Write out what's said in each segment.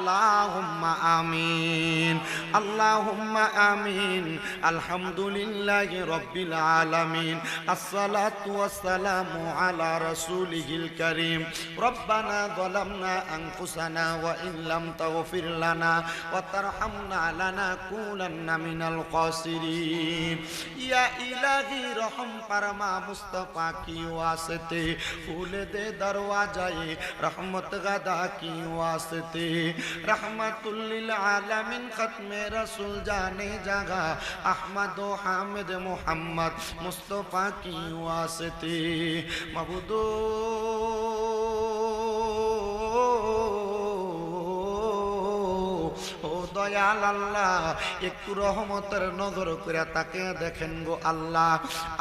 আল্লাহুম্মা আমিন, আল্লাহুম্মা আমিন। আলহামদুলিল্লাহি রাব্বিল আলামিন। আসসালাতু ওয়াসসালামু আলা রাসূলিহিল কারীম। রব্বানা যালামনা আনফুসানা ওয়া ইন লাম তাগফির লানা ওয়া তারহামনা লানাকুনান্না মিনাল খাসিরিন। ইয়া ইলাহি রহম ফরমা মুস্তাফা কি ওয়াসতে, ফুল দে দরওয়াজায়ে रहमत गदा की वास्ते, रहमतुल लिल आलमीन खत्मे रसूल जाने जगह अहमद व हामिद मोहम्मद मुस्तफ़ा की वास्ते। मबूदो দয়াল আল্লাহ, একটু রহমতের নজর করে তাকে দেখেন গো আল্লাহ।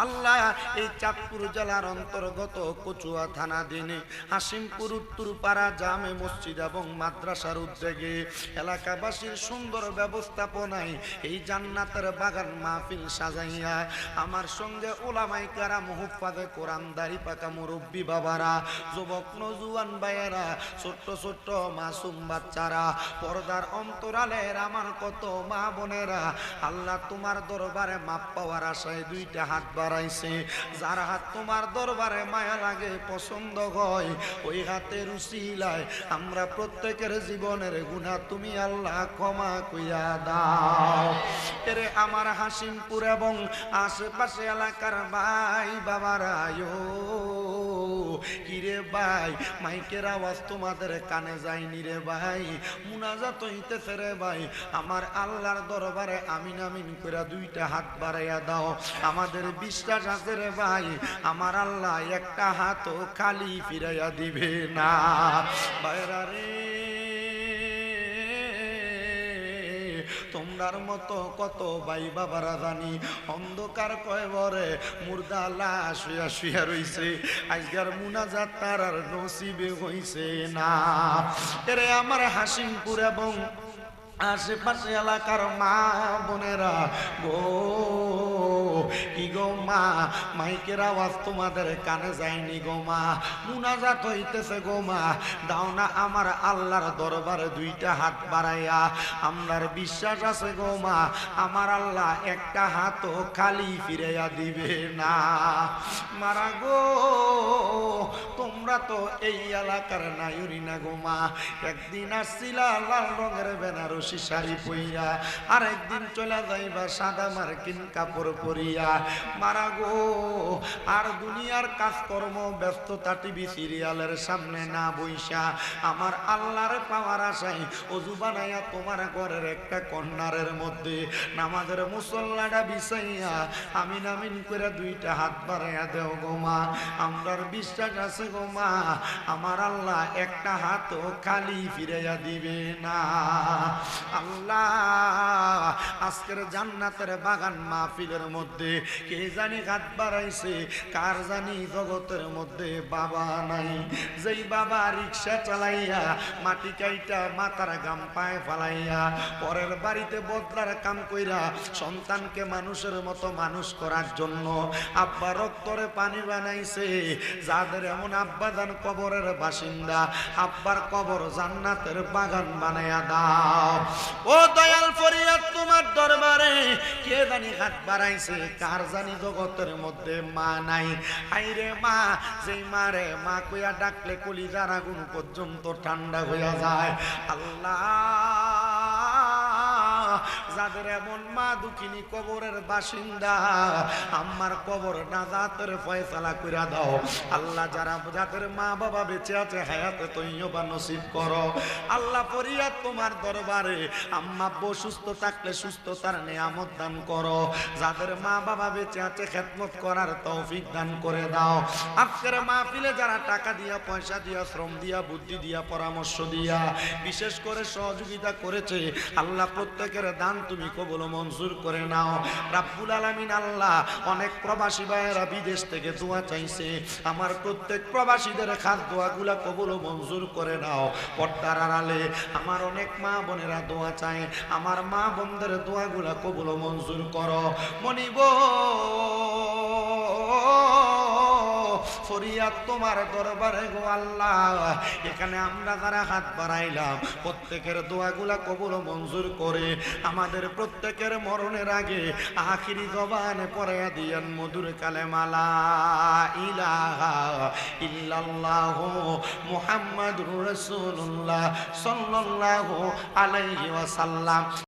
আল্লাহ, এই চাঁদপুর জেলার অন্তর্গত কচুয়া থানাধীনে হাসিমপুর উত্তরপাড়া জামে মসজিদ এবং মাদ্রাসার উদ্যোগে এলাকাবাসীর সুন্দর ব্যবস্থাপনায় এই জান্নাতের বাগান মাহফিল সাজাইয়া আমার সঙ্গে ওলামায়ে কেরাম, হুফাজে কোরআন, দাড়ি পাকা মুরব্বী বাবারা, যুবক নওজোয়ান ভাইয়েরা, ছোট্ট ছোট্ট মাসুম বাচ্চারা, পর্দার অন্তরালে আমার কত মা বোনেরা, আল্লাহ তোমার দরবারে মাপ পাওয়ার আশায় দুইটা হাত বাড়াইছে। যার হাত তোমার দরবারে মায়া লাগে, পছন্দ হয়, ওই হাতের উসিলায় আমরা প্রত্যেকের জীবনের গুনাহ তুমি আল্লাহ ক্ষমা কইরা দাও। এরে আমার হাসিমপুর এবং আশেপাশে এলাকার ভাই বাবারা, কিরে ভাই, মাইকের আওয়াজ তোমাদের কানে যায়নি রে ভাই, মুনাজাত হইতেছে রে ভাই, আমার আল্লাহর দরবারে আমিন আমিন করে দুইটা হাত বাড়াইয়া দাও। আমাদের বিশ্বাস আছে রে ভাই, আমার আল্লাহ একটা হাতও খালি ফিরাইয়া দিবে না। ভাইরা রে, তোমরার মতো কত ভাই বাবারা জানি অন্ধকার কয়বরে মুর্দা লাশ শুয়া শুয়া রইছে, আজকের মুনাজাত তার আর নসিবে হইছে না। এরে আমার হাসিমপুর এবং আশেপাশে এলাকার মা বোনেরা গো, কি গো মা, মাইকের আওয়াজ তোমাদের কানে যায়নি গো মা, মুনাজাত হইতেছে গো মা, দাও না আমার আল্লাহর দরবারে দুইটা হাত বাড়াইয়া। আমরার বিশ্বাস আছে গো মা, আমার আল্লাহ একটা হাতও খালি ফিরাইয়া দিবে না। মারা গো, তোমরা তো এই এলাকার নায়ুরি না গো মা, একদিন আসছিলা লাল রঙের বেনারসি শাড়ি পইয়া, আর একদিন চলে যাইবা সাদা মার্কিন কাপড় পরিয়া। মারা গো, আর দুনিয়ার কাজকর্ম ব্যস্ততা টিভি সিরিয়ালের সামনে না বইসা আমার আল্লাহর পাওয়ার আশায় অজু বানাইয়া তোমার ঘরের একটা কর্নারের মধ্যে নামাজের মুসল্লাটা বিছাইয়া আমিন আমিন করে দুইটা হাত বাড়াইয়া দেও গো মা। আমরার বিশ্বাস আছে গো মা, আমার আল্লাহ একটা হাতও খালি ফিরাইয়া দিবে না। আল্লাহ, আজকের জান্নাতের বাগান মাহফিলের মধ্যে কে জানি হাত বাড়াইছে, কার জানি জগতের মধ্যে বাবা নাই, যেই বাবা রিক্সা চালাইয়া মাটি কাইটা মাথার গাম পায়ে ফালাইয়া পরের বাড়িতে বদলার কাম কইরা সন্তানকে মানুষের মতো মানুষ করার জন্য আব্বা রক্তরে পানি বানাইছে, যাদের এমন আব্বা জান কবরের বাসিন্দা, আব্বার কবর জান্নাতের বাগান বানাইয়া দাও। ও দয়াল, ফরিয়াদ তোমার দরবারে, কে জানি হাত বাড়াইছে, কার জানি জগতের মধ্যে মা নাই। আইরে মা, যেই মারে মা কইয়া ডাকলে কলিজার আগুন পর্যন্ত ঠান্ডা হইয়া যায়। আল্লাহ, যাদের এমন মা দুঃখিনী কবরের বাসিন্দা, আমার কবর নাজাতের ফয়সালা কইরা দাও। আল্লাহ, যাদের মা বাবা বেঁচে আছে হায়াতে তৈয়বা নসিব করো। আল্লাহ, ফরিয়াদ তোমার দরবারে, আম্মা আব্বু সুস্থ থাকলে সুস্থতার নিয়ামত দান করো। যাদের মা বাবা বেঁচে আছে খেদমত করার তৌফিক দান করে দাও। আজকের মাহফিলে যারা টাকা দিয়া, পয়সা দিয়া, শ্রম দিয়া, বুদ্ধি দিয়া, পরামর্শ দিয়া, বিশেষ করে সহযোগিতা করেছে, আল্লাহ প্রত্যেকের দান তুমি কবুল মঞ্জুর করে নাও। রাব্বুল আলামিন আল্লাহ, অনেক প্রবাসী ভাইয়েরা বিদেশ থেকে দোয়া চাইছে, আমার প্রত্যেক প্রবাসীদের খাস দোয়াগুলা কবুল মঞ্জুর করে নাও। পর্দার আড়ালে আমার অনেক মা বোনেরা দোয়া চায়, আমার মা বোনদের দোয়াগুলা কবুল মঞ্জুর করো। মনিব ফরিয়াদ তোমার দরবারে গো আল্লাহ। এখানে আমরা যারা হাত বাড়াইলাম প্রত্যেকের দোয়াগুলা কবুল মঞ্জুর করে আমাদের প্রত্যেকের মরণের আগে আখিরি জবানে পড়াইয়া দিয়েন মধুর কালেমা লা ইলাহা ইল্লাল্লাহ মুহাম্মাদুর রাসূলুল্লাহ সাল্লাল্লাহু আলাইহি ওয়াসাল্লাম।